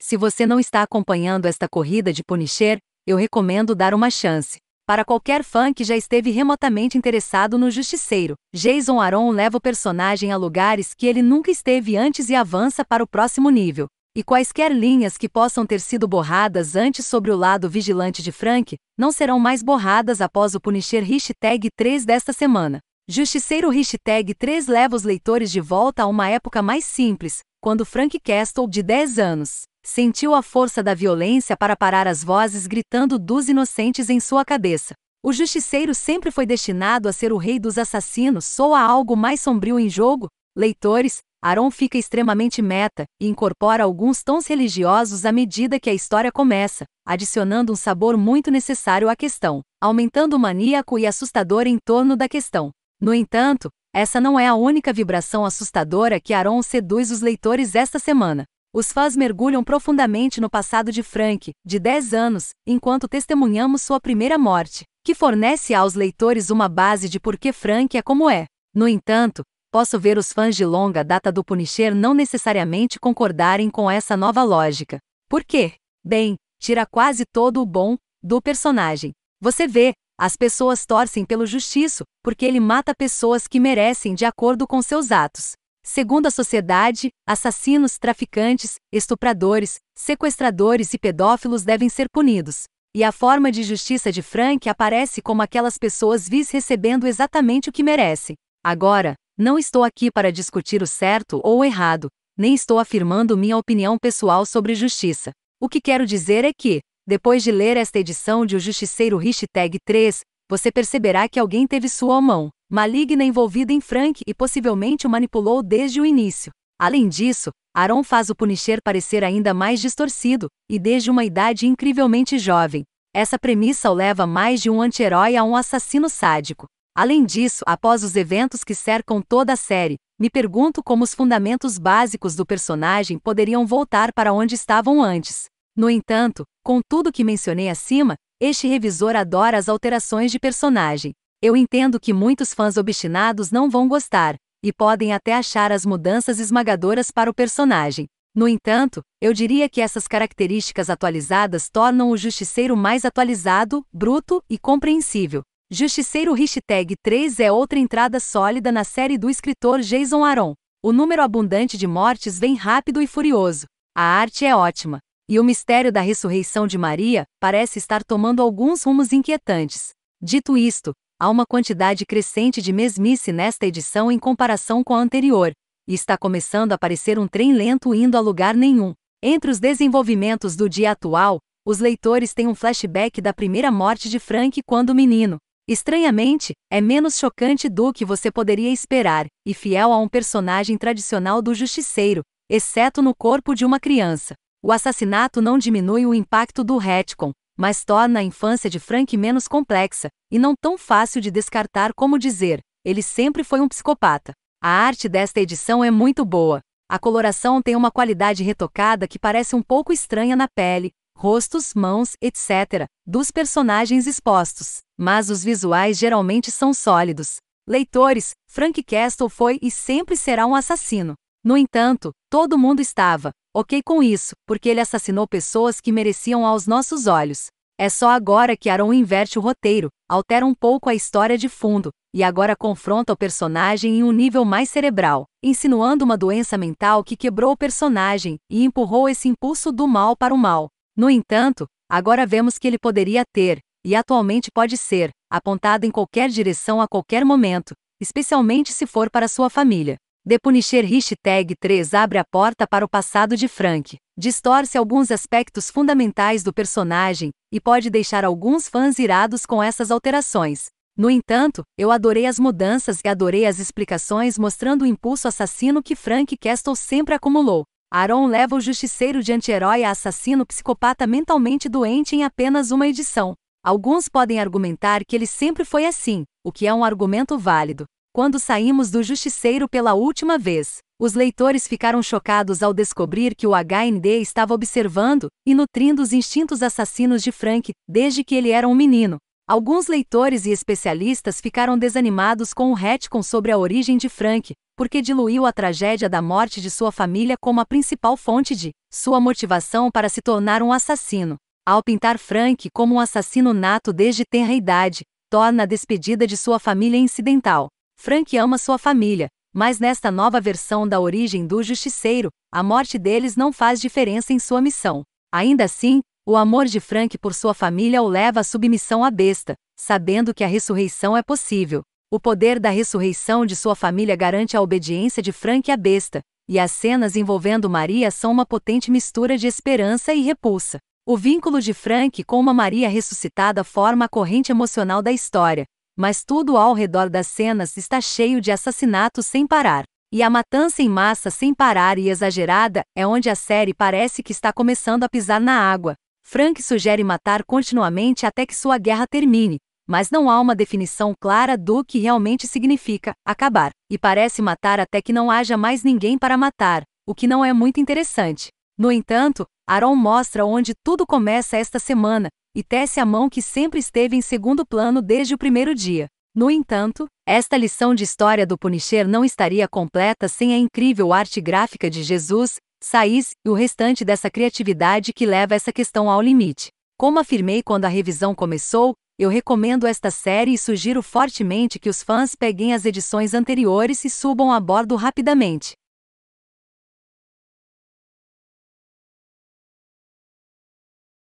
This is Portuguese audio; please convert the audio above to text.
Se você não está acompanhando esta corrida de Punisher, eu recomendo dar uma chance. Para qualquer fã que já esteve remotamente interessado no Justiceiro, Jason Aaron leva o personagem a lugares que ele nunca esteve antes e avança para o próximo nível. E quaisquer linhas que possam ter sido borradas antes sobre o lado vigilante de Frank, não serão mais borradas após o Punisher #3 desta semana. Justiceiro #3 leva os leitores de volta a uma época mais simples, quando Frank Castle, de 10 anos, sentiu a força da violência para parar as vozes gritando dos inocentes em sua cabeça. O Justiceiro sempre foi destinado a ser o rei dos assassinos. Soa algo mais sombrio em jogo? Leitores, Aaron fica extremamente meta e incorpora alguns tons religiosos à medida que a história começa, adicionando um sabor muito necessário à questão, aumentando o maníaco e assustador em torno da questão. No entanto, essa não é a única vibração assustadora que Aaron seduz os leitores esta semana. Os fãs mergulham profundamente no passado de Frank, de 10 anos, enquanto testemunhamos sua primeira morte, que fornece aos leitores uma base de por que Frank é como é. No entanto, posso ver os fãs de longa data do Punisher não necessariamente concordarem com essa nova lógica. Por quê? Bem, tira quase todo o bom do personagem. Você vê, as pessoas torcem pelo Justiço, porque ele mata pessoas que merecem de acordo com seus atos. Segundo a sociedade, assassinos, traficantes, estupradores, sequestradores e pedófilos devem ser punidos. E a forma de justiça de Frank aparece como aquelas pessoas vis recebendo exatamente o que merecem. Agora, não estou aqui para discutir o certo ou o errado, nem estou afirmando minha opinião pessoal sobre justiça. O que quero dizer é que, depois de ler esta edição de O Justiceiro #3, você perceberá que alguém teve sua mão maligna envolvida em Frank e possivelmente o manipulou desde o início. Além disso, Aaron faz o Punisher parecer ainda mais distorcido, e desde uma idade incrivelmente jovem. Essa premissa o leva mais de um anti-herói a um assassino sádico. Além disso, após os eventos que cercam toda a série, me pergunto como os fundamentos básicos do personagem poderiam voltar para onde estavam antes. No entanto, com tudo que mencionei acima, este revisor adora as alterações de personagem. Eu entendo que muitos fãs obstinados não vão gostar, e podem até achar as mudanças esmagadoras para o personagem. No entanto, eu diria que essas características atualizadas tornam o Justiceiro mais atualizado, bruto e compreensível. Justiceiro #3 é outra entrada sólida na série do escritor Jason Aaron. O número abundante de mortes vem rápido e furioso. A arte é ótima. E o mistério da ressurreição de Maria parece estar tomando alguns rumos inquietantes. Dito isto, há uma quantidade crescente de mesmice nesta edição em comparação com a anterior, e está começando a parecer um trem lento indo a lugar nenhum. Entre os desenvolvimentos do dia atual, os leitores têm um flashback da primeira morte de Frank quando menino. Estranhamente, é menos chocante do que você poderia esperar, e fiel a um personagem tradicional do Justiceiro, exceto no corpo de uma criança. O assassinato não diminui o impacto do retcon, mas torna a infância de Frank menos complexa, e não tão fácil de descartar como dizer, ele sempre foi um psicopata. A arte desta edição é muito boa. A coloração tem uma qualidade retocada que parece um pouco estranha na pele, rostos, mãos, etc., dos personagens expostos, mas os visuais geralmente são sólidos. Leitores, Frank Castle foi e sempre será um assassino. No entanto, todo mundo estava ok com isso, porque ele assassinou pessoas que mereciam aos nossos olhos. É só agora que Aaron inverte o roteiro, altera um pouco a história de fundo, e agora confronta o personagem em um nível mais cerebral, insinuando uma doença mental que quebrou o personagem e empurrou esse impulso do mal para o mal. No entanto, agora vemos que ele poderia ter, e atualmente pode ser, apontado em qualquer direção a qualquer momento, especialmente se for para sua família. The Punisher #3 abre a porta para o passado de Frank, distorce alguns aspectos fundamentais do personagem, e pode deixar alguns fãs irados com essas alterações. No entanto, eu adorei as mudanças e adorei as explicações mostrando o impulso assassino que Frank Castle sempre acumulou. Aaron leva o Justiceiro de anti-herói a assassino psicopata mentalmente doente em apenas uma edição. Alguns podem argumentar que ele sempre foi assim, o que é um argumento válido. Quando saímos do Justiceiro pela última vez, os leitores ficaram chocados ao descobrir que o HND estava observando e nutrindo os instintos assassinos de Frank desde que ele era um menino. Alguns leitores e especialistas ficaram desanimados com o retcon sobre a origem de Frank, porque diluiu a tragédia da morte de sua família como a principal fonte de sua motivação para se tornar um assassino. Ao pintar Frank como um assassino nato desde tenra idade, torna a despedida de sua família incidental. Frank ama sua família, mas nesta nova versão da origem do Justiceiro, a morte deles não faz diferença em sua missão. Ainda assim, o amor de Frank por sua família o leva à submissão à besta, sabendo que a ressurreição é possível. O poder da ressurreição de sua família garante a obediência de Frank à besta, e as cenas envolvendo Maria são uma potente mistura de esperança e repulsa. O vínculo de Frank com uma Maria ressuscitada forma a corrente emocional da história, mas tudo ao redor das cenas está cheio de assassinatos sem parar. E a matança em massa sem parar e exagerada é onde a série parece que está começando a pisar na água. Frank sugere matar continuamente até que sua guerra termine, mas não há uma definição clara do que realmente significa acabar, e parece matar até que não haja mais ninguém para matar, o que não é muito interessante. No entanto, Aaron mostra onde tudo começa esta semana, e tece a mão que sempre esteve em segundo plano desde o primeiro dia. No entanto, esta lição de história do Punisher não estaria completa sem a incrível arte gráfica de Jesus, Saiz e o restante dessa criatividade que leva essa questão ao limite. Como afirmei quando a revisão começou, eu recomendo esta série e sugiro fortemente que os fãs peguem as edições anteriores e subam a bordo rapidamente.